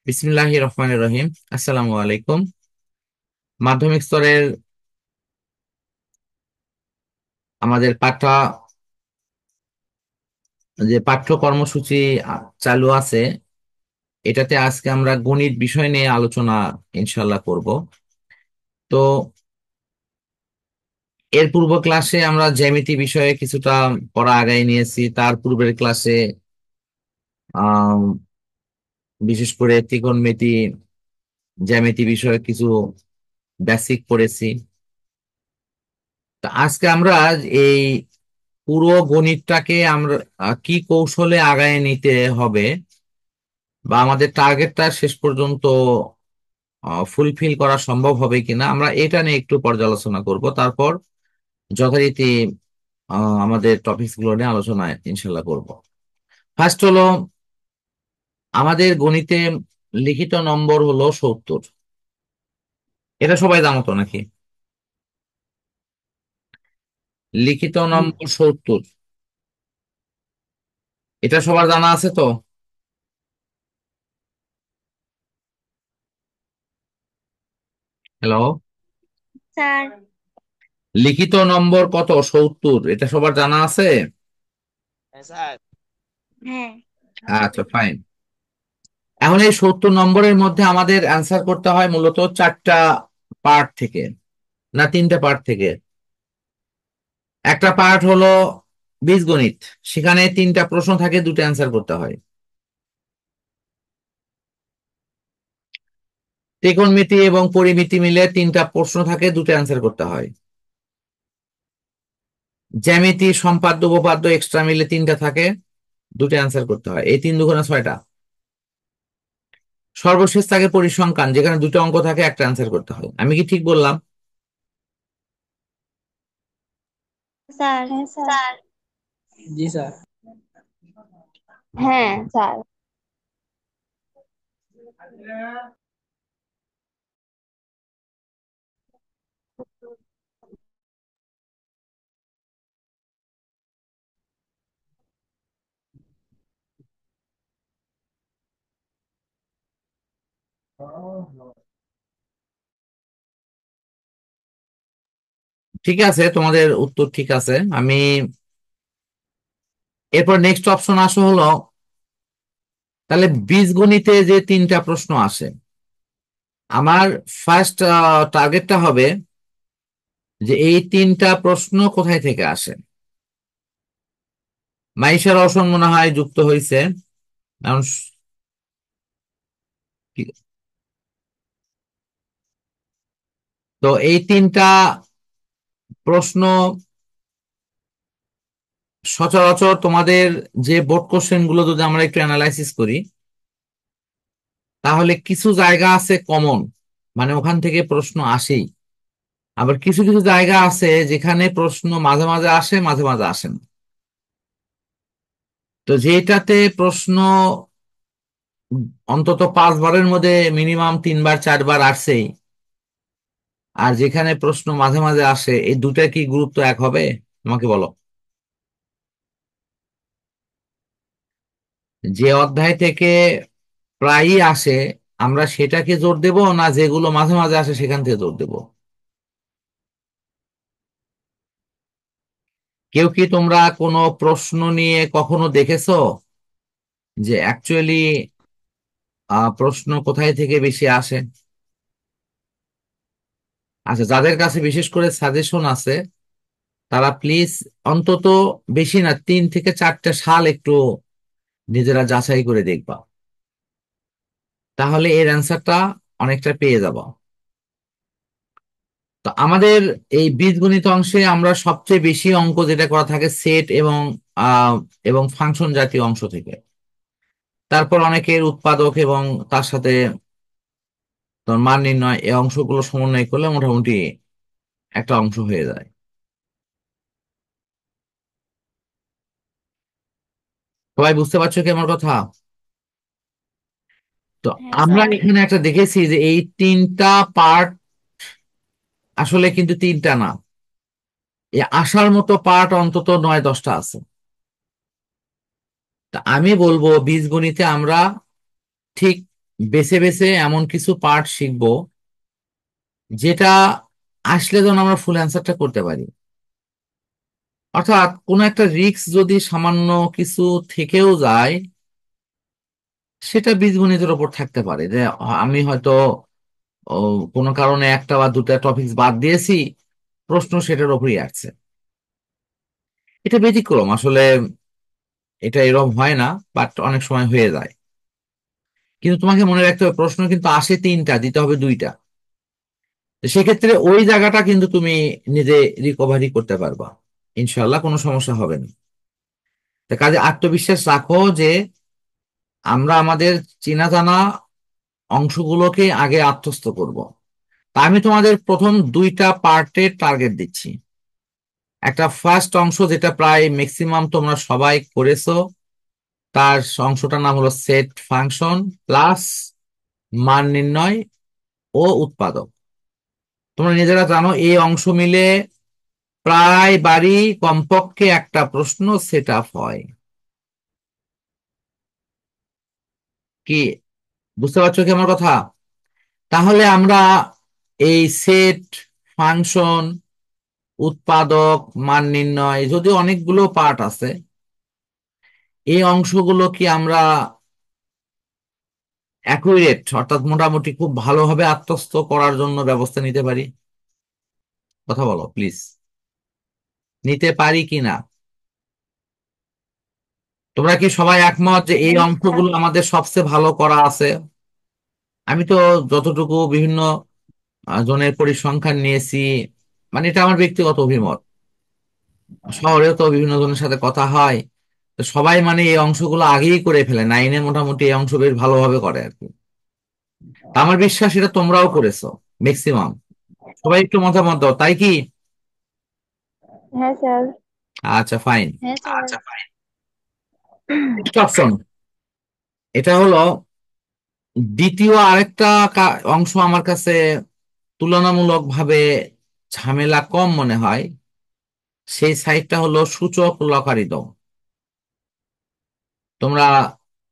বিসমিল্লাহির রহমানির রহিম। আসসালামু আলাইকুম। মাধ্যমিক স্তরের আমাদের পাঠ্য কর্মসূচি চালু আছে। এটাতে আজকে আমরা গণিত বিষয় নিয়ে আলোচনা ইনশাল্লাহ করব। তো এর পূর্ব ক্লাসে আমরা জ্যামিতি বিষয়ে কিছুটা পড়া আগায় নিয়েছি। তার পূর্বের ক্লাসে আহ বিশেষ করে ত্রিকোণমিতি, জ্যামিতি বিষয়ে কিছু বেসিক পড়েছি। তো আজকে আমরা এই পুরো গণিতটাকে আমরা কি কৌশলে আগায় নিতে হবে বা আমাদের টার্গেটটা শেষ পর্যন্ত ফুলফিল করা সম্ভব হবে কিনা, আমরা এটা নিয়ে একটু পর্যালোচনা করব। তারপর যথারীতি আমাদের টপিকস গুলো নিয়ে আলোচনা ইনশাল্লাহ করব। ফার্স্ট হলো, আমাদের গণিতে লিখিত নম্বর হলো 70। এটা সবাই জানো তো নাকি? লিখিত জি নম্বর 70, এটা সবার জানা আছে তো? হ্যালো। স্যার। লিখিত নম্বর কত? 70, এটা সবার জানা আছে? হ্যাঁ স্যার। হ্যাঁ। আচ্ছা, ফাইন। এখন এই 70 নম্বরের মধ্যে আমাদের অ্যান্সার করতে হয় মূলত চারটা পার্ট থেকে, না তিনটা পার্ট থেকে। একটা পার্ট হলো বীজগণিত, সেখানে তিনটা প্রশ্ন থাকে, দুটো অ্যান্সার করতে হয়। ত্রিকোণমিতি এবং পরিমিতি মিলে তিনটা প্রশ্ন থাকে, দুটো অ্যান্সার করতে হয়। জ্যামিতি, সম্পাদ্য, উপপাদ্য এক্সট্রা মিলে তিনটা থাকে, দুটো অ্যান্সার করতে হয়। এই তিন দুগুণে 6টা। সর্বশেষ থাকে পরিসংখ্যান, যেখানে দুটো অঙ্ক থাকে, একটা অ্যান্সার করতে হয়। আমি কি ঠিক বললাম? স্যার। হ্যাঁ স্যার। জি স্যার। হ্যাঁ স্যার। ঠিক আছে, তোমাদের উত্তর ঠিক আছে। আমি এরপর নেক্সট অপশন আসো হলো, তাহলে বীজগণিতে যে তিনটা প্রশ্ন আসে, আমার ফার্স্ট টার্গেটটা হবে যে এই তিনটা প্রশ্ন কোথায় থেকে আসে। মাইশা রওশন মনে হয় যুক্ত হয়েছে। এখন তো এই তিনটা প্রশ্ন সচরাচর তোমাদের যে বোর্ড কোশ্চেন গুলো যদি আমরা একটু অ্যানালাইসিস করি, তাহলে কিছু জায়গা আছে কমন, মানে ওখান থেকে প্রশ্ন আসেই। আবার কিছু কিছু জায়গা আছে যেখানে প্রশ্ন মাঝে মাঝে আসে, মাঝে মাঝে আসে না। তো যেটাতে প্রশ্ন অন্তত 5বারের মধ্যে মিনিমাম 3বার 4বার আসছেই, আর যেখানে প্রশ্ন মাঝে মাঝে আসে, এই দুটা কি গুরুত্ব এক হবে? তোমাকে বলো। যে অধ্যায় থেকে প্রায়ই আসে, আমরা সেটাকে জোর দেব, না যেগুলো মাঝে মাঝে আসে সেখান থেকে জোর দেব? কেউ কি তোমরা কোনো প্রশ্ন নিয়ে কখনো দেখেছো যে অ্যাকচুয়ালি প্রশ্ন কোথায় থেকে বেশি আসে? আচ্ছা, যাদের কাছে বিশেষ করে সাজেশন আছে, তারা প্লিজ অন্তত বেশি না 3 থেকে 4টে সাল একটু নিজেরা যাচাই করে দেখবা, তাহলে এর অ্যান্সারটা অনেকটা পেয়ে যাবা। তো আমাদের এই বীজগণিত অংশে আমরা সবচেয়ে বেশি অঙ্ক যেটা করা থাকে সেট আহ এবং ফাংশন জাতীয় অংশ থেকে। তারপর অনেকের উৎপাদক এবং তার সাথে তোমার মান নির্ণয়, এই অংশগুলো সমন্বয় করলে মোটামুটি একটা অংশ হয়ে যায়। সবাই বুঝতে পারছো কি আমার কথা? তো হ্যাঁ আমরা স্যার। এখানে একটা দেখেছি যে এই তিনটা পার্ট আসলে কিন্তু তিনটা না, এই আসার মতো পার্ট অন্তত 9-10টা আছে। তা আমি বলবো বীজগণিতে আমরা ঠিক বেছে বেছে এমন কিছু পার্ট শিখবো যেটা আসলে যেন আমরা ফুল অ্যান্সারটা করতে পারি। অর্থাৎ কোনো একটা রিস্ক যদি সামান্য কিছু থেকেও যায়, সেটা বীজগণিতের ওপর থাকতে পারে যে আমি হয়তো ও, কোনো কারণে একটা বা দুটা টপিক বাদ দিয়েছি, প্রশ্ন সেটার ওপরই আসছে। এটা ব্যতিক্রম আসলে, এটা এরকম হয় না, বাট অনেক সময় হয়ে যায়। কিন্তু তোমাকে মনে রাখতে হবে প্রশ্ন কিন্তু আসে তিনটা, দিতে হবে দুইটা। তো সেক্ষেত্রে ওই জায়গাটা কিন্তু তুমি নিজে রিকভারি করতে পারবা, ইনশাল্লাহ কোনো সমস্যা হবে না। তো কাজে আত্মবিশ্বাস রাখো যে আমরা আমাদের চেনা জানা অংশগুলোকে আগে আত্মস্থ করব। তা আমি তোমাদের প্রথম দুইটা পার্টের টার্গেট দিচ্ছি। একটা ফার্স্ট অংশ যেটা প্রায় ম্যাক্সিমাম তোমরা সবাই করেছো, তার অংশটার নাম হলো সেট ফাংশন প্লাস মান নির্ণয় ও উৎপাদক। তোমরা নিজেরা জানো এই অংশ মিলে প্রায় বারই কমপক্ষে একটা প্রশ্ন সেট আপ হয়। কি বুঝতে পারছো কি আমার কথা? তাহলে আমরা এই সেট ফাংশন উৎপাদক মান নির্ণয়, যদিও অনেকগুলো পার্ট আছে, এই অংশগুলো কি আমরা অ্যাকুরেট অর্থাৎ মোটামুটি খুব ভালোভাবে আত্মস্থ করার জন্য ব্যবস্থা নিতে পারি? কথা বলো প্লিজ, নিতে পারি কি না? তোমরা কি সবাই একমত যে এই জি স্যার। অংশগুলো আমাদের সবচেয়ে ভালো করা আছে? আমি তো যতটুকু বিভিন্ন জনের পরিসংখ্যান নিয়েছি, মানে এটা আমার ব্যক্তিগত অভিমত, শহরেও তো বিভিন্ন জনের সাথে কথা হয়, তো সবাই মানে এই অংশগুলো আগেই করে ফেলে, নাইনে মোটামুটি এই অংশ বেশ ভালোভাবে করে আর কি। তা আমার বিশ্বাস এটা তোমরাও করেছো ম্যাক্সিমাম। সবাই একটু মতামত দাও, তাই কি? হ্যাঁ স্যার। আচ্ছা ফাইন। হ্যাঁ স্যার। আচ্ছা ফাইন। নেক্সট অপশন, এটা হলো দ্বিতীয় আরেকটা অংশ আমার কাছে তুলনামূলকভাবে ঝামেলা কম মনে হয়। সেই সাইডটা হলো সূচক লগারিদম। তোমরা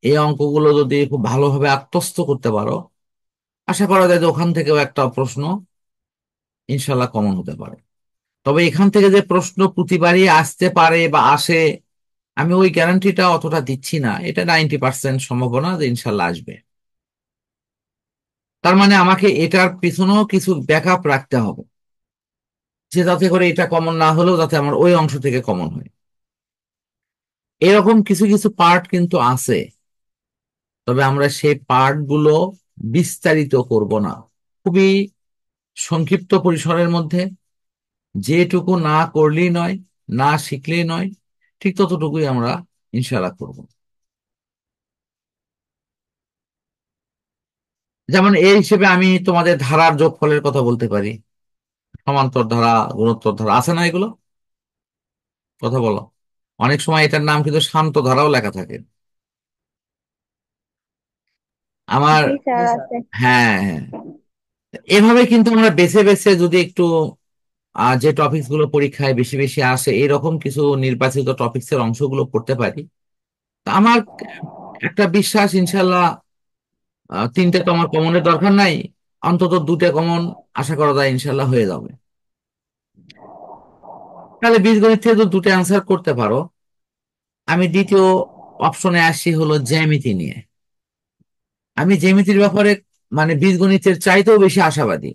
এই অঙ্কগুলো যদি খুব ভালোভাবে আত্মস্থ করতে পারো, আশা করা যায় যে ওখান থেকেও একটা প্রশ্ন ইনশাল্লাহ কমন হতে পারে। তবে এখান থেকে যে প্রশ্ন প্রতিবারই আসতে পারে বা আসে, আমি ওই গ্যারান্টিটা অতটা দিচ্ছি না। এটা 90% সম্ভাবনা যে ইনশাল্লাহ আসবে। তার মানে আমাকে এটার পিছনেও কিছু ব্যাকআপ রাখতে হবে, যে যাতে করে এটা কমন না হলেও যাতে আমার ওই অংশ থেকে কমন হয়। এরকম কিছু কিছু পার্ট কিন্তু আছে, তবে আমরা সেই পার্ট গুলো বিস্তারিত করব না, খুবই সংক্ষিপ্ত পরিসরের মধ্যে, যেটুকু না করলেই নয়, না শিখলেই নয়, ঠিক ততটুকুই আমরা ইনশাআল্লাহ করব। যেমন এই হিসেবে আমি তোমাদের ধারার যোগফলের কথা বলতে পারি, সমান্তর ধারা গুণোত্তর ধারা আছে না এগুলো? কথা বলো। অনেক সময় এটার নাম কিন্তু শান্ত ধারাও লেখা থাকে আমার। জি স্যার আছে। হ্যাঁ হ্যাঁ, এভাবে কিন্তু আমরা বেছে বেছে যদি একটু যে টপিকস গুলো পরীক্ষায় বেশি বেশি আসে এরকম কিছু নির্বাচিত টপিকস এর অংশগুলো পড়তে পারি, তা আমার একটা বিশ্বাস ইনশাল্লাহ তিনটে তো আমার কমনের দরকার নাই, অন্তত দুটো কমন আশা করা যায় ইনশাল্লাহ হয়ে যাবে। তাহলে বীজগণিত থেকে যদি দুটো অ্যান্সার করতে পারো, আমি দ্বিতীয় অপশনে আসি হলো জ্যামিতি নিয়ে। আমি জ্যামিতির ব্যাপারে মানে বীজগণিতের চাইতেও বেশি আশাবাদী।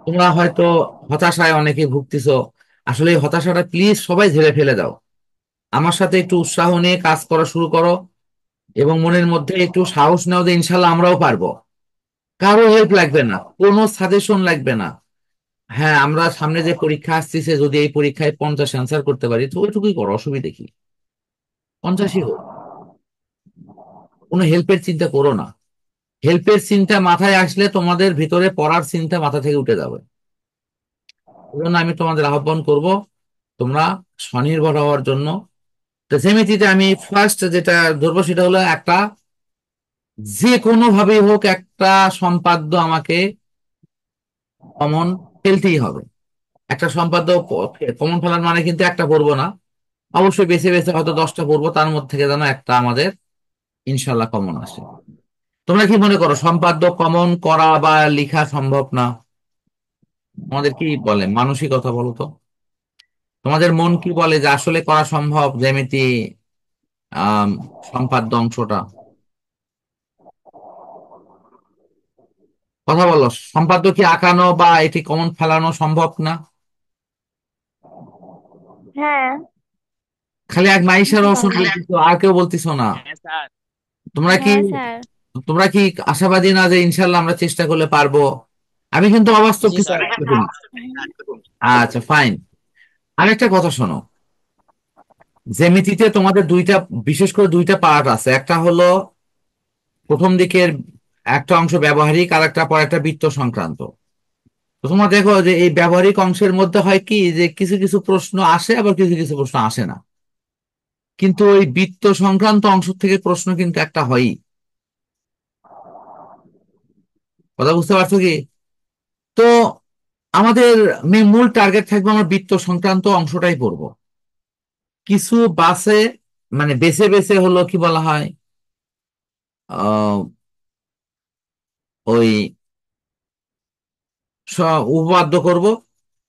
তোমরা হয়তো হতাশায় অনেকে ভুগতেছো, আসলে এই হতাশাটা প্লিজ সবাই ঝেড়ে ফেলে দাও। আমার সাথে একটু উৎসাহ নিয়ে কাজ করা শুরু করো, এবং মনের মধ্যে একটু সাহস নাও যে ইনশাল্লাহ আমরাও পারবো। কারো হেল্প লাগবে না, কোনো সাজেশন লাগবে না। হ্যাঁ, আমরা সামনে যে পরীক্ষা আসছে, যদি এই পরীক্ষায় 50 অ্যান্সার করতে পারি তো ওইটুকুই করো, অসুবিধা কি? 50ই হোক, কোনো হেল্পের চিন্তা করো না। হেল্পের চিন্তা মাথায় আসলে তোমাদের ভিতরে পড়ার চিন্তা মাথা থেকে উঠে যাবে। এই জন্য আমি তোমাদের আহ্বান করব, তোমরা স্বনির্ভর হওয়ার জন্য। তো জ্যামিতিতে আমি ফার্স্ট যেটা ধরবো সেটা হলো একটা, যে কোনো ভাবেই হোক একটা সম্পাদ্য আমাকে কমন ফেলতেই হবে। একটা সম্পাদ্য কমন ফেলার মানে কিন্তু একটা পড়বো না, অবশ্যই বেছে বেছে হয়তো 10টা পড়বো, তার মধ্যে থেকে যেন একটা আমাদের ইনশাল্লাহ কমন আসে। তোমরা কি মনে করো সম্পাদ্য কমন করা বা লেখা সম্ভব না? তোমাদের কি বলে মানসিকতা বলো তো? তোমাদের মন কি বলে যে আসলে করা সম্ভব জ্যামিতি আহ সম্পাদ্য অংশটা? কথা বলো, সম্পাদ্য কি আঁকানো বা এটি কমন ফেলানো সম্ভব না? হ্যাঁ। খালি এক মাইশা রওশন সম্ভব। বলতেছো, আর কেউ বলতেছো না? হ্যাঁ স্যার। তোমরা কি হ্যাঁ স্যার। তোমরা কি আশাবাদী না যে ইনশাল্লাহ আমরা চেষ্টা করলে পারবো? আমি কিন্তু অবাস্তব জি কিছু স্যার। একটা বলি। আচ্ছা ফাইন। আরেকটা কথা শোনো, জ্যামিতিতে তোমাদের দুইটা, বিশেষ করে দুইটা পার্ট আছে। একটা হলো প্রথম দিকের একটা অংশ ব্যবহারিক, আর একটা পর একটা বৃত্ত সংক্রান্ত। তো তোমরা দেখো যে এই ব্যবহারিক অংশের মধ্যে হয় কি যে কিছু কিছু প্রশ্ন আসে, আবার কিছু কিছু প্রশ্ন আসে না। কিন্তু ওই বৃত্ত সংক্রান্ত অংশ থেকে প্রশ্ন কিন্তু একটা হয়ই। কথা বুঝতে পারছো কি? তো আমাদের মূল টার্গেট থাকবে আমরা বৃত্ত সংক্রান্ত অংশটাই পড়বো। কিছু বাসে মানে বেছে বেছে হলো কি বলা হয়, আহ, ওই উপপাদ্য করব,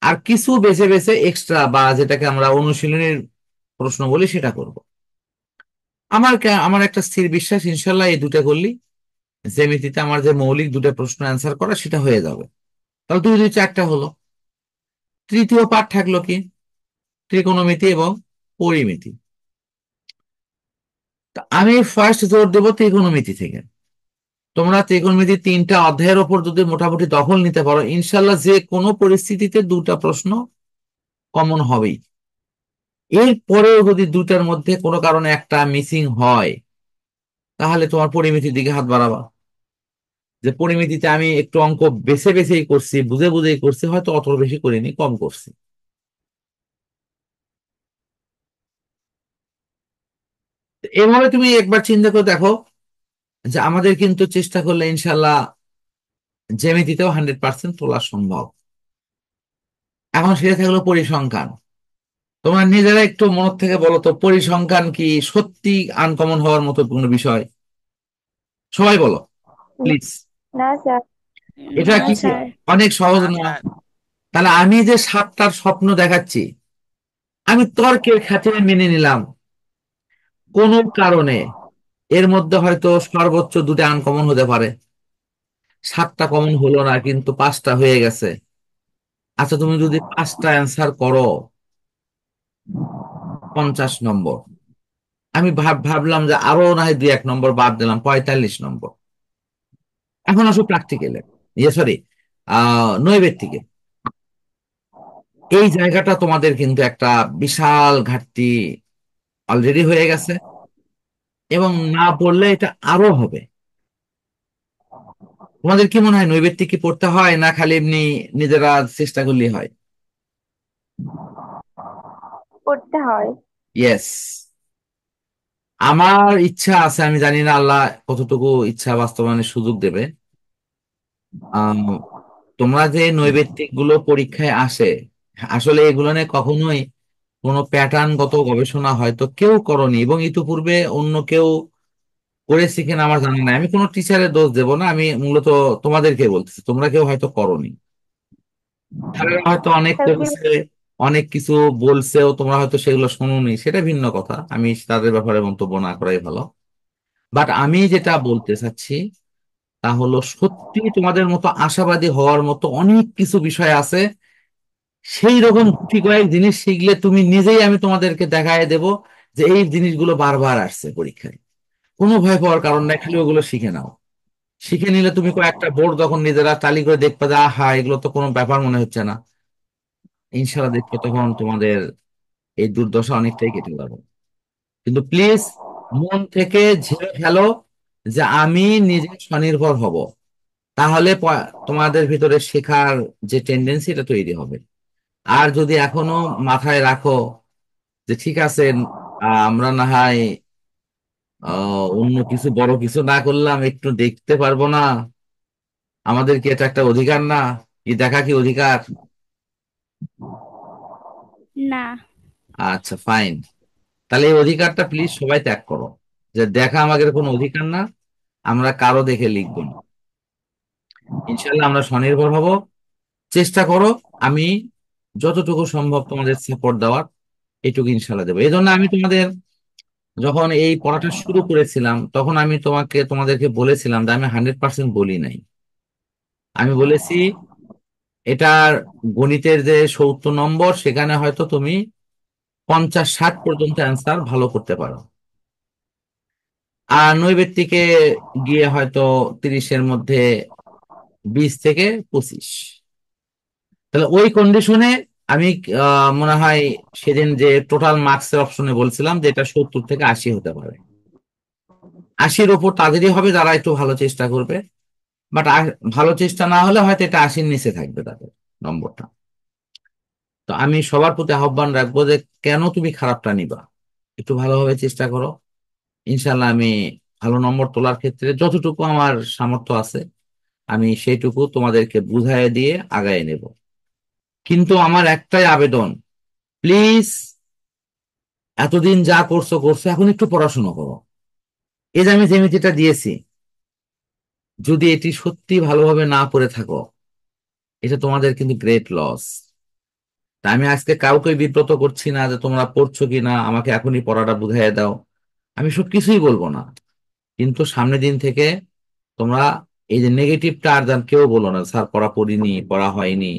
আর কিছু বেছে বেছে এক্সট্রা বা যেটাকে আমরা অনুশীলনের প্রশ্ন বলি সেটা করব। আমার একটা স্থির বিশ্বাস ইনশাল্লাহ এই দুটা করলি জ্যামিতিতে আমার যে মৌলিক দুটো প্রশ্ন অ্যান্সার করা সেটা হয়ে যাবে। তাহলে দুই দুই চারটা হলো। তৃতীয় পাঠ থাকলো কি, ত্রিকোণমিতি এবং পরিমিতি। তা আমি ফার্স্ট জোর দেবো ত্রিকোণমিতি থেকে। তোমরা ত্রিকোণমিতি তিনটা অধ্যায়ের ওপর যদি মোটামুটি দখল নিতে পারো, ইনশাল্লাহ যে কোনো পরিস্থিতিতে দুটা প্রশ্ন কমন হবেই। এর পরেও যদি দুটার মধ্যে কোনো কারণে একটা মিসিং হয়, তাহলে তোমার পরিমিতির দিকে হাত বাড়াবা। যে পরিমিতিতে আমি একটু অঙ্ক বেছে বেছেই করছি, বুঝে বুঝেই করছি, হয়তো অত বেশি করিনি, কম করছি। তো এভাবে তুমি একবার চিন্তা করে দেখো যে আমাদের কিন্তু চেষ্টা করলে ইনশাল্লাহ জ্যামিতিতেও 100% তোলা সম্ভব। এখন সেটা থাকলো পরিসংখ্যান। তোমরা নিজেরা একটু মন থেকে বলো তো, পরিসংখ্যান কি সত্যি আনকমন হওয়ার মতো কোনো বিষয়? সবাই বলো প্লিজ। না স্যার। এটা না না কি স্যার। অনেক সহজ না না? স্যার। তাহলে আমি যে সাতটার স্বপ্ন দেখাচ্ছি, আমি তর্কের খাতিরে মেনে নিলাম কোন কারণে এর মধ্যে হয়তো সর্বোচ্চ দুটো আনকমন হতে পারে। সাতটা কমন হলো না, কিন্তু পাঁচটা হয়ে গেছে। আচ্ছা তুমি যদি পাঁচটা অ্যান্সার করো 50 নম্বর, আমি ভাবলাম যে আরো না হয় দুই এক নম্বর বাদ দিলাম, 45 নম্বর। এখন আসো প্র্যাকটিক্যালে, ইয়ে সরি, নৈবেত্তিকে। এই জায়গাটা তোমাদের কিন্তু একটা বিশাল ঘাটতি অলরেডি হয়ে গেছে, এবং না পড়লে এটা আরো হবে। তোমাদের কি মনে হয় নৈবেত্তিক কি পড়তে হয়, না খালি এমনি নিজেরা চেষ্টা করলেই হয়? পড়তে হয়। ইয়েস। আমার ইচ্ছা আছে, আমি জানি না আল্লাহ কতটুকু ইচ্ছা বাস্তবায়নের সুযোগ দেবে। আম, তোমরা যে নৈবেত্তিক গুলো পরীক্ষায় আসে, আসলে এগুলো নিয়ে কখনোই কোনো প্যাটার্নগত গবেষণা হয়তো কেউ করনি, এবং ইতিপূর্বে অন্য কেউ করেছে কিনা আমার জানা নাই। আমি কোনো টিচারের দোষ দেব না, আমি মূলত তোমাদেরকে বলতেছি তোমরা কেউ হয়তো করনি। তারা হয়তো অনেক স্যার কি? করেছে, অনেক কিছু বলছেও, তোমরা হয়তো সেগুলো শোনোনি, সেটা ভিন্ন কথা, আমি তাদের ব্যাপারে মন্তব্য না করাই ভালো। বাট আমি যেটা বলতে চাচ্ছি তা হলো, সত্যি তোমাদের মতো আশাবাদী হওয়ার মতো অনেক কিছু বিষয় আছে। সেই রকম গুটি কয়েক জিনিস শিখলে তুমি নিজেই, আমি তোমাদেরকে দেখায় দেব যে এই জিনিসগুলো বারবার আসছে পরীক্ষায়। কোনো ভয় পাওয়ার কারণ নাই, খালি ওগুলো শিখে নাও। শিখে নিলে তুমি কয়েকটা বোর্ড যখন নিজেরা টালি করে দেখবে যে আহা এগুলো তো কোনো ব্যাপার মনে হচ্ছে না, ইনশাল্লাহ দেখবে তখন তোমাদের এই দুর্দশা অনেকটাই কেটে যাবে। কিন্তু প্লিজ মন থেকে ঝেড়ে ফেলো যে আমি নিজে স্বনির্ভর হব। তাহলে তোমাদের ভিতরে শেখার যে টেন্ডেন্সি এটা তৈরি হবে। আর যদি এখনো মাথায় রাখো যে ঠিক আছে, আমরা না হয় অন্য কিছু বড় কিছু না করলাম, একটু দেখতে পারবো না, আমাদের কি এটা একটা অধিকার না? কি দেখা কি অধিকার? না। আচ্ছা ফাইন। তাহলে এই অধিকারটা প্লিজ সবাই ত্যাগ করো, যে দেখা আমাদের কোনো অধিকার না। আমরা কারো দেখে লিখবো না। ইনশাল্লাহ আমরা স্বনির্ভর হব। চেষ্টা করো। আমি যতটুকু সম্ভব তোমাদের সাপোর্ট দেওয়ার এটুকু ইনশাল্লাহ দেবো। এই জন্য আমি তোমাদের যখন এই পড়াটা শুরু করেছিলাম তখন আমি তোমাদেরকে বলেছিলাম যে আমি 100% বলি নাই। আমি বলেছি এটার গণিতের যে 70 নম্বর সেখানে হয়তো তুমি 50-60 পর্যন্ত অ্যান্সার ভালো করতে পারো, আর নৈবেত্তিকে গিয়ে হয়তো 30-এর মধ্যে 20 থেকে 25। তাহলে ওই কন্ডিশনে আমি মনে হয় সেদিন যে টোটাল মার্কসের অপশনে বলছিলাম যে এটা 70 থেকে 80 হতে পারে। 80-র ওপর তাদেরই হবে যারা একটু ভালো চেষ্টা করবে। বাট ভালো চেষ্টা না হলে হয়তো এটা 80-র নিচে থাকবে তাদের নম্বরটা। তো আমি সবার প্রতি আহ্বান রাখবো যে কেন তুমি খারাপটা নিবা, একটু ভালোভাবে চেষ্টা করো। ইনশাল্লাহ আমি ভালো নম্বর তোলার ক্ষেত্রে যতটুকু আমার সামর্থ্য আছে আমি সেইটুকু তোমাদেরকে বুঝাইয়ে দিয়ে আগায় নেব। কিন্তু আমার একটাই আবেদন, প্লিজ, এতদিন যা করছো করছো, এখন একটু পড়াশোনা করো। এই যে আমি জ্যামিতিটা দিয়েছি, যদি এটি সত্যি ভালোভাবে না পড়ে থাকো এটা তোমাদের কিন্তু গ্রেট লস। তা আমি আজকে কাউকে বিব্রত করছি না যে তোমরা পড়ছো কি না, আমাকে এখনই পড়াটা বুঝাইয়ে দাও, আমি সব কিছুই বলবো না। কিন্তু সামনের দিন থেকে তোমরা এই যে নেগেটিভটা আর যেন কেউ বলো না, স্যার পড়া পড়িনি, পড়া হয়নি,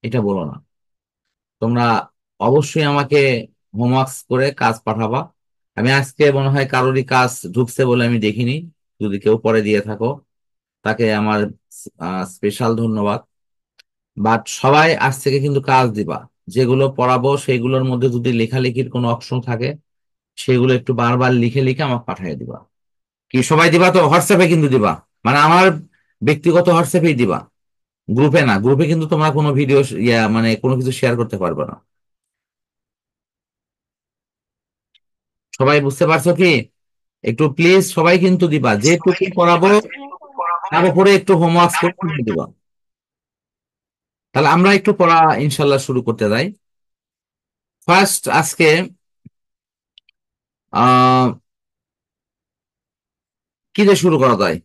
এটা বলো না। তোমরা অবশ্যই আমাকে হোমওয়ার্ক করে কাজ পাঠাবা। আমি আজকে মনে হয় কারোরই কাজ ঢুকছে বলে আমি দেখিনি। যদি কেউ পরে দিয়ে থাকো তাকে আমার স্পেশাল ধন্যবাদ। বাট সবাই আজ থেকে কিন্তু কাজ দিবা। যেগুলো পড়াবো সেগুলোর মধ্যে যদি লেখালেখির কোনো অপশন থাকে সেগুলো একটু বারবার লিখে লিখে আমাকে পাঠিয়ে দিবা। কি সবাই দিবা তো? হোয়াটসঅ্যাপে কিন্তু দিবা, মানে আমার ব্যক্তিগত হোয়াটসঅ্যাপেই দিবা, গ্রুপে না। গ্রুপে কিন্তু তোমরা কোনো ভিডিও মানে কোনো কিছু শেয়ার করতে পারবে না। সবাই বুঝতে পারছো কি? একটু প্লিজ সবাই কিন্তু দিবা, যেটুকু পড়াবো তার উপরে একটু হোমওয়ার্ক করে কিন্তু দিবা। তাহলে আমরা একটু পড়া ইনশাল্লাহ শুরু করতে যাই। ফার্স্ট আজকে আহ কি দিয়ে শুরু করা যায়?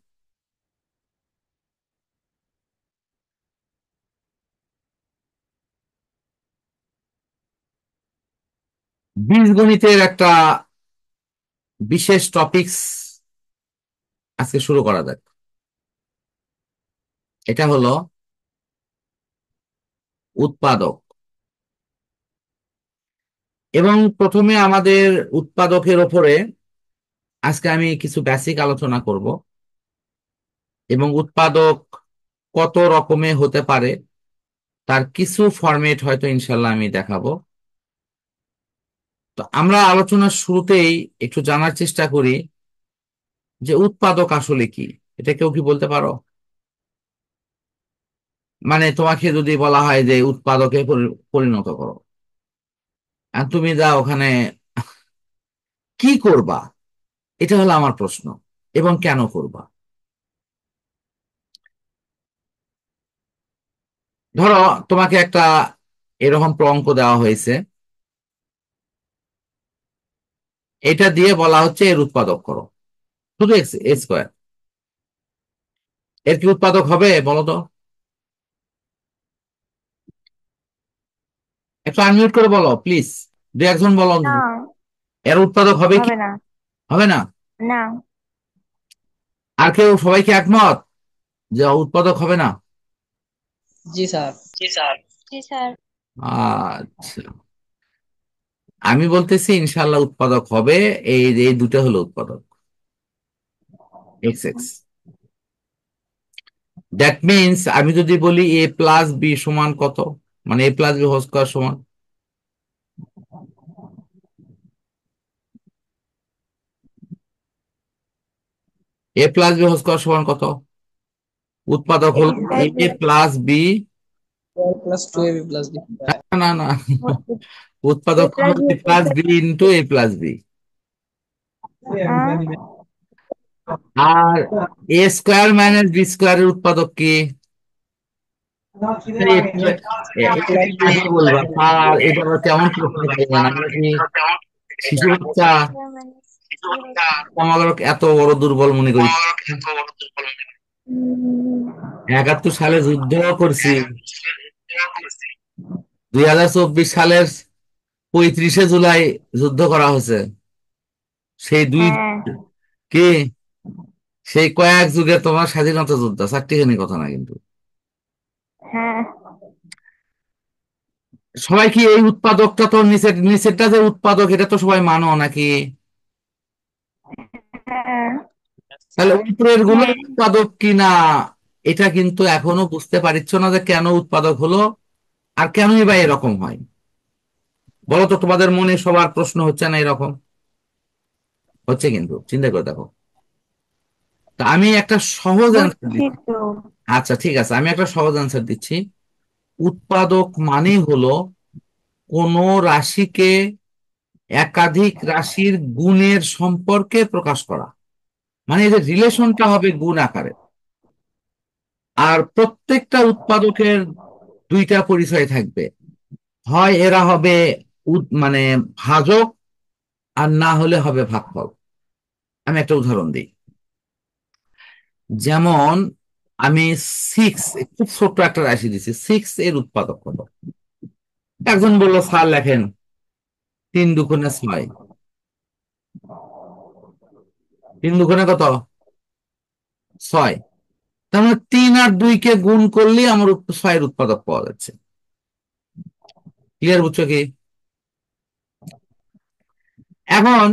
বীজগণিতের একটা বিশেষ টপিকস আজকে শুরু করা যাক। এটা হলো উৎপাদক। এবং প্রথমে আমাদের উৎপাদকের ওপরে আজকে আমি কিছু বেসিক আলোচনা করব, এবং উৎপাদক কত রকমে হতে পারে তার কিছু ফরম্যাট হয়তো ইনশাল্লাহ আমি দেখাবো। তো আমরা আলোচনার শুরুতেই একটু জানার চেষ্টা করি যে উৎপাদক আসলে কি। এটা কেউ কি বলতে পারো? মানে তোমাকে যদি বলা হয় যে উৎপাদকে পরিণত করো, আর তুমি যা ওখানে কি করবা, এটা হলো আমার প্রশ্ন। এবং কেন করবা? ধরো তোমাকে একটা এরকম অঙ্ক দেওয়া হয়েছে, এটা দিয়ে বলা হচ্ছে এর উৎপাদক করো, শুধু এক্স স্কোয়ার। এর কি উৎপাদক হবে বলো তো? একটু আনমিউট করে বলো প্লিজ, দু একজন বলো। না, এর উৎপাদক হবে কি? হবে না। হবে না? না। আর কেউ, সবাই কি একমত যে উৎপাদক হবে না? জি স্যার। জি স্যার। জি স্যার। আচ্ছা, আমি বলতেছি ইনশাল্লাহ উৎপাদক হবে। এই এই দুটো হলো উৎপাদক, এক্স এক্স। দ্যাট মিনস আমি যদি বলি এ প্লাস বি সমান কত, মানে A plus B whole square সমান, A plus B whole square সমান কত? উৎপাদক এ হলো square A plus B. Plus two AB plus B. না না, এ উৎপাদক হলো plus B A plus B into A plus B. আর এ স্কোয়ার মাইনাস বি স্কোয়ারের উৎপাদক কি? এই একটু এটা একটু আগে বলবা। আর এটা আবার কেমন প্রশ্ন করবেন, আমরা কি শিশু বাচ্চা? আমাকে এত বড় দুর্বল মনে করি? উম, 71 সালে যুদ্ধ করছি, 2024 সালের 35শে জুলাই যুদ্ধ করা হয়েছে। সেই দুই হ্যাঁ কি সেই কয়েক যুগে তোমার স্বাধীনতা যুদ্ধ চারটিখানি কথা না কিন্তু। হ্যাঁ সবাই কি এই উৎপাদকটা তো নিচের নিচেরটা যে উৎপাদক এটা তো সবাই মানো নাকি? হ্যাঁ তাহলে উপরের গুলো হ্যাঁ উৎপাদক কিনা এটা কিন্তু এখনো বুঝতে পারছো না যে কেন উৎপাদক হলো আর কেনই বা এরকম হয়। বলো তো, তোমাদের মনে সবার প্রশ্ন হচ্ছে না এরকম? হচ্ছে, কিন্তু চিন্তা করে দেখো। তা আমি একটা সহজ অ্যান্সার বুঝছি দিচ্ছি। তো। আচ্ছা ঠিক আছে, আমি একটা সহজ অ্যান্সার দিচ্ছি। উৎপাদক মানে হলো কোন রাশিকে একাধিক রাশির গুণের সম্পর্কে প্রকাশ করা, মানে এই যে রিলেশনটা হবে গুণ আকারে। আর প্রত্যেকটা উৎপাদকের দুইটা পরিচয় থাকবে, হয় এরা হবে মানে ভাজক, আর না হলে হবে ভাগফল। আমি একটা উদাহরণ দিই। যেমন আমি সিক্স, খুব ছোট্ট একটা রাশি দিচ্ছি, 6 এর উৎপাদক কত? একজন বললো স্যার লেখেন 3 × 2 = 6। 3 × 2 = কত? 6। তার মানে 3 আর 2 কে গুণ করলে আমার 6-এর উৎপাদক পাওয়া যাচ্ছে। ক্লিয়ার, বুঝছো কি? এখন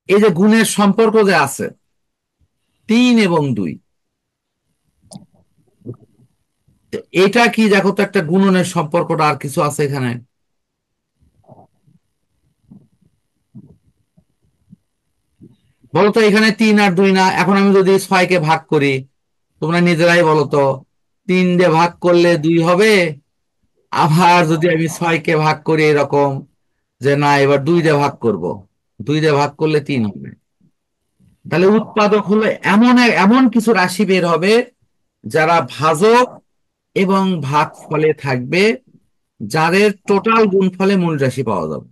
এই যে গুণের সম্পর্ক যে আছে 3 এবং 2, এটা কি দেখো তো, একটা গুণনের সম্পর্কটা আর কিছু আছে এখানে? বলতো এখানে 3 আর 2 না, এখন আমি যদি 6কে ভাগ করি, তোমরা নিজেরাই বলো তো, 3 দিয়ে ভাগ করলে 2 হবে, আবার যদি আমি 6কে ভাগ করি এরকম যে না এবার 2 দিয়ে ভাগ করব, 2 দিয়ে ভাগ করলে 3 হবে। তাহলে উৎপাদক হলো এমন এমন কিছু রাশি বের হবে যারা ভাজক এবং ভাগফলে থাকবে, যাদের টোটাল গুণফলে মূল রাশি পাওয়া যাবে।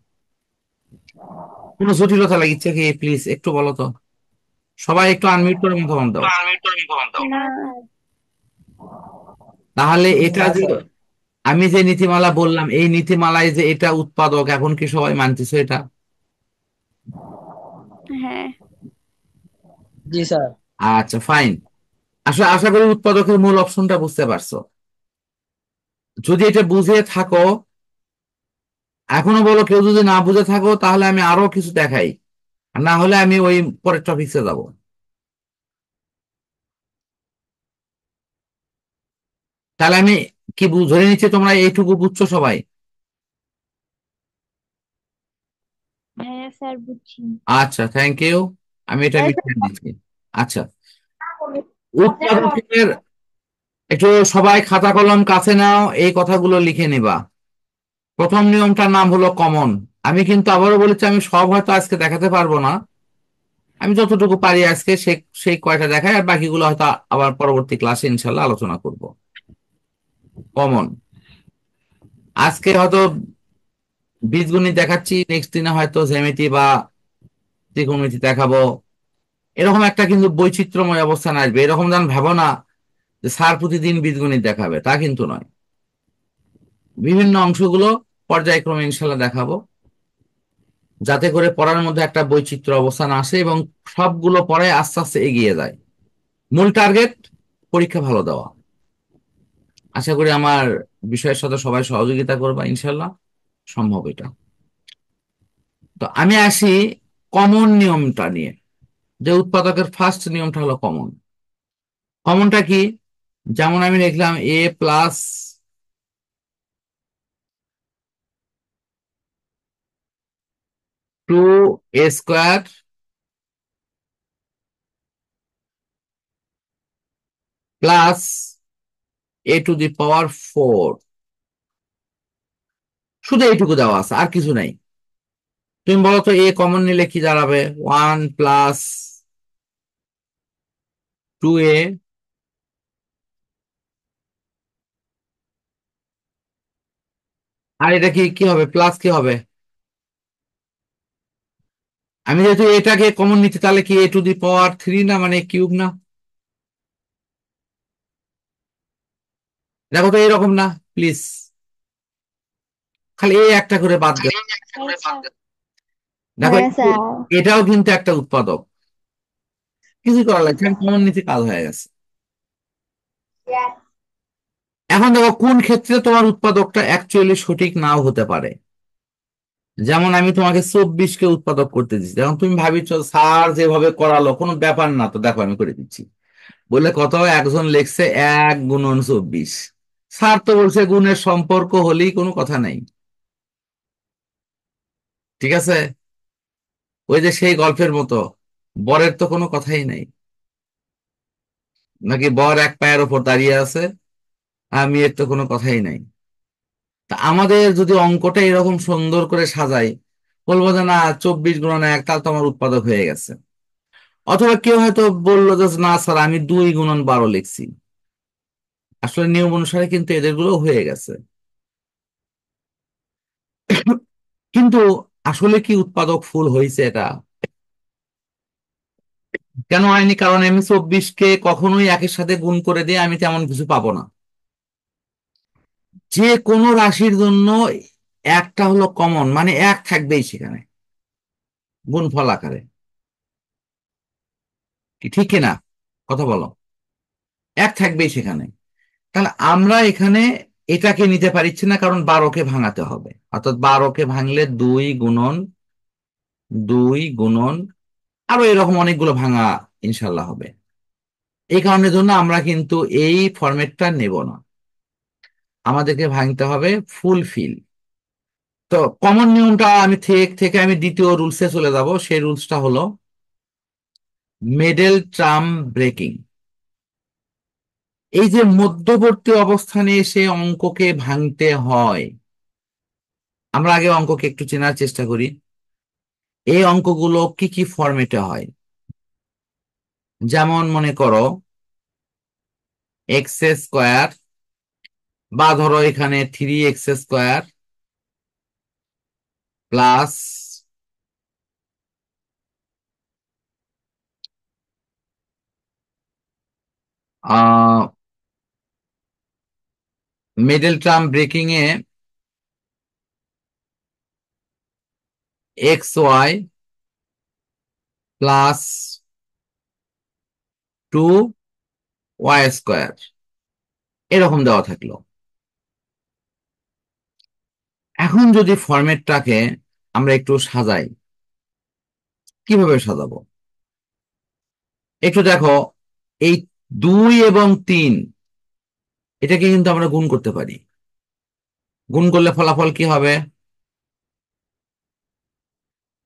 কোনো জটিলতা লাগিচ্ছে কি? প্লিজ একটু বলো তো, সবাই একটু আনমিউট করে মতামত দাও। না তাহলে এটা না যে স্যার। আমি যে নীতিমালা বললাম, এই নীতিমালায় যে এটা উৎপাদক, এখন কি সবাই মানতেছে এটা? হ্যাঁ জি স্যার। আচ্ছা ফাইন। আশা করি উৎপাদকের মূল অপশনটা বুঝতে পারছো। যদি এটা বুঝে থাকো, এখনো বলো, কেউ যদি না বুঝে থাকো তাহলে আমি আরো কিছু দেখাই, আর না হলে আমি ওই পরের টপিক্সে যাব। তাহলে আমি কি ধরে নিচ্ছি তোমরা এইটুকু বুঝছো সবাই? হ্যাঁ স্যার বুঝছি। আচ্ছা, থ্যাংক ইউ। আমি এটা এই লিখে দিচ্ছি। আচ্ছা, স্যার, উৎপাদকের একটু সবাই খাতা কলম কাছে নাও, এই কথাগুলো লিখে নিবা। প্রথম নিয়মটার নাম হলো কমন। আমি কিন্তু আবারও বলেছি, আমি সব হয়তো আজকে দেখাতে পারবো না, আমি যতটুকু পারি আজকে সেই কয়টা দেখাই, আর বাকিগুলো হয়তো আবার পরবর্তী ক্লাসে ইনশাল্লাহ আলোচনা করব। কমন, আজকে হয়তো বীজগণিত দেখাচ্ছি, নেক্সট দিনে হয়তো জ্যামিতি বা ত্রিকোণমিতি দেখাবো। এরকম একটা কিন্তু বৈচিত্র্যময় অবস্থান আসবে, এরকম যেন ভাবো না যে স্যার প্রতিদিন বীজগণিত দেখাবে, তা কিন্তু নয়। বিভিন্ন অংশগুলো পর্যায়ক্রমে ইনশাল্লাহ দেখাবো, যাতে করে পড়ার মধ্যে একটা বৈচিত্র্য অবস্থান আসে এবং সবগুলো পড়ায় আস্তে আস্তে এগিয়ে যায়। মূল টার্গেট পরীক্ষা ভালো দেওয়া। আশা করি আমার বিষয়ের সাথে সবাই সহযোগিতা করবা ইনশাল্লাহ, সম্ভব এটা। তো আমি আসি কমন নিয়মটা নিয়ে, যে উৎপাদকের ফার্স্ট নিয়মটা হলো কমন। কমনটা কি? যেমন আমি লিখলাম a+2a² প্লাস a⁴, শুধু এইটুকু দেওয়া আছে, আর কিছু নাই। তুমি বলো তো এ কমন নিলে কি দাঁড়াবে? 1+2a, আর এটা কি কি হবে? প্লাস কি হবে? আমি যেহেতু এটাকে কমন নিচ্ছি, তাহলে কি a⁻³ না, মানে কিউব না? দেখো তো এরকম না, প্লিজ। খালি এই একটা করে বাদ দেবে। হ্যাঁ স্যার। দেখো হ্যাঁ স্যার। এটাও কিন্তু একটা উৎপাদক, কিছু করার লাগছে না, কমন নিতে কাজ হয়ে গেছে। এখন দেখো কোন ক্ষেত্রে তোমার উৎপাদকটা অ্যাকচুয়ালি সঠিক নাও হতে পারে। যেমন আমি তোমাকে 24কে উৎপাদক করতে দিচ্ছি, এখন তুমি ভাবিছ স্যার যেভাবে করালো কোনো ব্যাপার না, তো দেখো আমি করে দিচ্ছি। বললে কত হয়? একজন লিখছে 1 × 24। স্যার তো বলছে গুণের সম্পর্ক হলেই কোনো কথা নাই। ঠিক আছে, ওই যে সেই গল্পের মতো, বরের তো কোনো কথাই নাই, নাকি বর এক পায়ের ওপর দাঁড়িয়ে আছে, আর মেয়ের তো কোনো কথাই নাই। তা আমাদের যদি অঙ্কটা এরকম সুন্দর করে সাজাই, বলবো যে না 24 × 1, তাহলে তো আমার উৎপাদক হয়ে গেছে। অথবা কেউ হয়তো বললো যে না স্যার আমি 2 × 12 লিখছি, আসলে নিয়ম অনুসারে কিন্তু এদের গুলো হয়ে গেছে। কিন্তু আসলে কি উৎপাদক ফুল হয়েছে এটা? কেন হয়নি? কারণ আমি 24কে কখনোই একের সাথে গুণ করে দিয়ে আমি তেমন কিছু পাবো না। যে কোনো রাশির জন্য একটা হলো কমন, মানে এক থাকবেই সেখানে গুণফল আকারে। ঠিক কিনা? কথা বলো। এক থাকবেই সেখানে। তাহলে আমরা এখানে এটাকে নিতে পারছি না, কারণ 12কে ভাঙাতে হবে। অর্থাৎ 12কে ভাঙলে 2 × 2 আরো এরকম অনেকগুলো ভাঙা ইনশাল্লাহ হবে। এই কারণের জন্য আমরা কিন্তু এই ফরম্যাটটা নেব না, আমাদেরকে ভাঙতে হবে ফুল ফিল। তো কমন নিয়মটা আমি থেকে আমি দ্বিতীয় রুলসে চলে যাব। সেই রুলসটা হলো মিডল টার্ম ব্রেকিং। এই যে মধ্যবর্তী অবস্থানে এসে অঙ্ককে ভাঙতে হয়, আমরা আগে অঙ্ককে একটু চেনার চেষ্টা করি। এই অঙ্কগুলো কি কি ফরম্যাটে হয়। যেমন মনে করো x² বা ধরো এখানে 3x² plus middle term breaking এ xy প্লাস 2y², এরকম দেওয়া থাকলো। এখন যদি ফরম্যাটটাকে আমরা একটু সাজাই, কিভাবে সাজাবো একটু দেখো। এই 2 এবং 3, এটাকে কিন্তু আমরা গুণ করতে পারি। গুণ করলে ফলাফল কি হবে?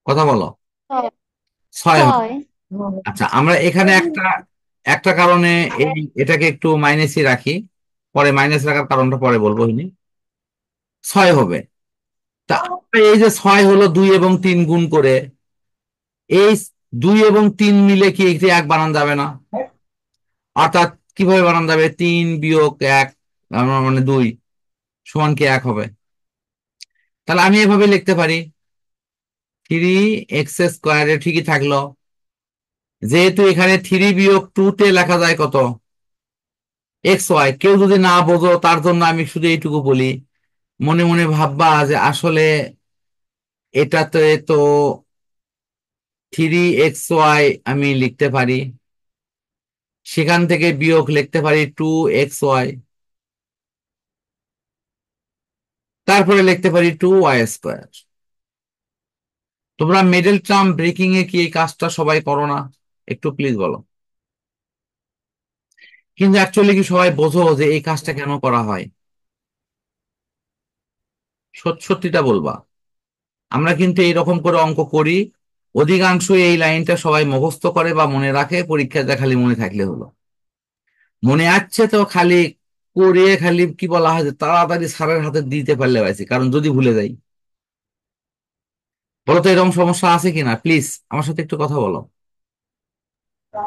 কথা বলো। ছয়। 6 হবে। ছয়। আচ্ছা, আমরা এখানে একটা একটা কারণে এই এটাকে একটু মাইনাসই রাখি, পরে মাইনাস রাখার কারণটা পরে বলবো। 6 হবে। তা এই যে 6 হলো 2 এবং 3 গুণ করে, এই 2 এবং 3 মিলে কি একটি এক বানান যাবে না? অর্থাৎ কিভাবে বানান যাবে? 3 - 1, আমরা মানে 2 সমান কি 1 হবে? তাহলে আমি এভাবে লিখতে পারি 3x², ঠিকই থাকলো। যেহেতু এখানে 3 - 2 তে লেখা যায় কত? xy। কেউ যদি না বোঝো তার জন্য আমি শুধু এইটুকু বলি, মনে মনে ভাববা যে আসলে এটাতে তো 3xy আমি লিখতে পারি, সেখান থেকে বিয়োগ লিখতে পারি 2xy, তারপরে লিখতে পারি 2y²। তোমরা মিডল টার্ম ব্রেকিং এ কি এই কাজটা সবাই করো না? একটু প্লিজ বলো। কিন্তু অ্যাকচুয়ালি কি সবাই বোঝো যে এই কাজটা কেন করা হয়? সত্যিটা বলবা। আমরা কিন্তু এইরকম করে অঙ্ক করি, অধিকাংশ এই লাইনটা সবাই মুখস্থ করে বা মনে রাখে, পরীক্ষাতে খালি মনে থাকলে হলো। মনে আছে তো খালি করে, খালি কি বলা হয় যে তাড়াতাড়ি স্যারের হাতে দিতে পারলে পাইছি, কারণ যদি ভুলে যাই। বলো তো এরকম সমস্যা আছে কিনা, প্লিজ আমার সাথে একটু কথা বলো।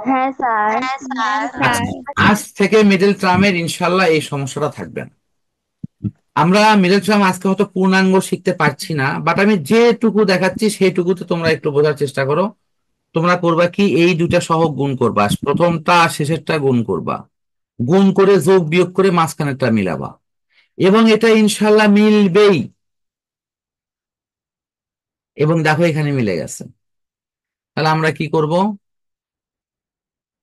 হ্যাঁ স্যার। আচ্ছা, আজ থেকে মিডল টার্মের ইনশাল্লাহ এই সমস্যাটা থাকবে না। আমরা মিডল টার্ম আজকে হয়তো পূর্ণাঙ্গ শিখতে পারছি না, বাট আমি যেটুকু দেখাচ্ছি সেইটুকুতে তোমরা একটু বোঝার চেষ্টা করো। তোমরা করবা কি, এই দুইটা সহগ গুণ করবা, প্রথমটা আর শেষেরটা গুণ করবা, গুণ করে যোগ বিয়োগ করে মাঝখানেরটা মিলাবা, এবং এটা ইনশাল্লাহ মিলবেই। এবং দেখো এখানে মিলে গেছে। তাহলে আমরা কি করব,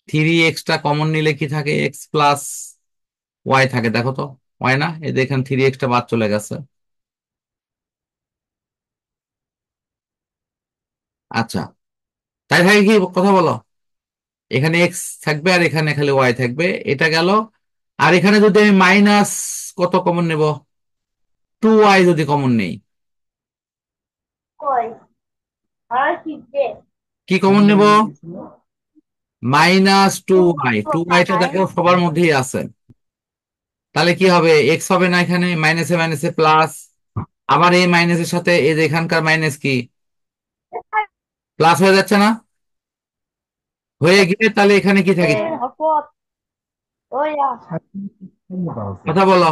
3x কমন নিলে কি থাকে, এক্স প্লাস ওয়াই থাকে, দেখো তো ওয়াই না, এই যে এখানে 3x বাদ চলে গেছে। আচ্ছা, তাই থাকে কি, কথা বলো। এখানে এক্স থাকবে আর এখানে খালি ওয়াই থাকবে, এটা গেল। আর এখানে যদি আমি মাইনাস কত কমন নেব, 2y যদি কমন নেই, কি কমন নেব, -2y। 2yটা দেখো সবার মধ্যেই আছে। তাহলে কি হবে, এক্স হবে না, এখানে মাইনাসে মাইনাসে প্লাস, আবার এই মাইনাসের সাথে এই যে এখানকার মাইনাস কি প্লাস হয়ে যাচ্ছে না, হয়ে গিয়ে তাহলে এখানে কি থাকে, কথা বলো।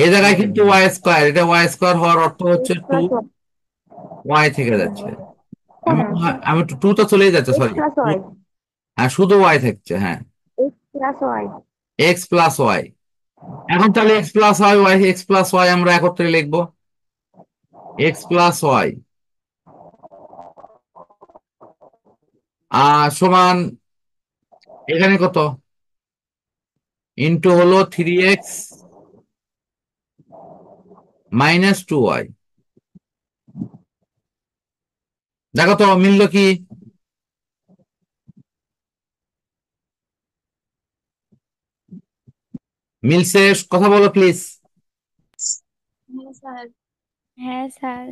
এই জায়গায় কিন্তু ওয়াই স্কোয়ার, এটা ওয়াই স্কোয়ার হওয়ার অর্থ হচ্ছে টু ওয়াই থেকে যাচ্ছে। আমি আমি টু তো চলেই যাচ্ছে, এক্স সরি। Plus Y. হ্যাঁ, শুধু ওয়াই থাকছে, হ্যাঁ। X plus Y. X plus Y. এখন তাহলে X plus Y, Y X plus Y আমরা একত্রে লিখবো, এক্স প্লাস ওয়াই সমান এখানে কত, ইন্টু হলো 3x -2y। দেখো তো মিললো কি, মিলছে, কথা বলো প্লিজ। হ্যাঁ স্যার। হ্যাঁ স্যার।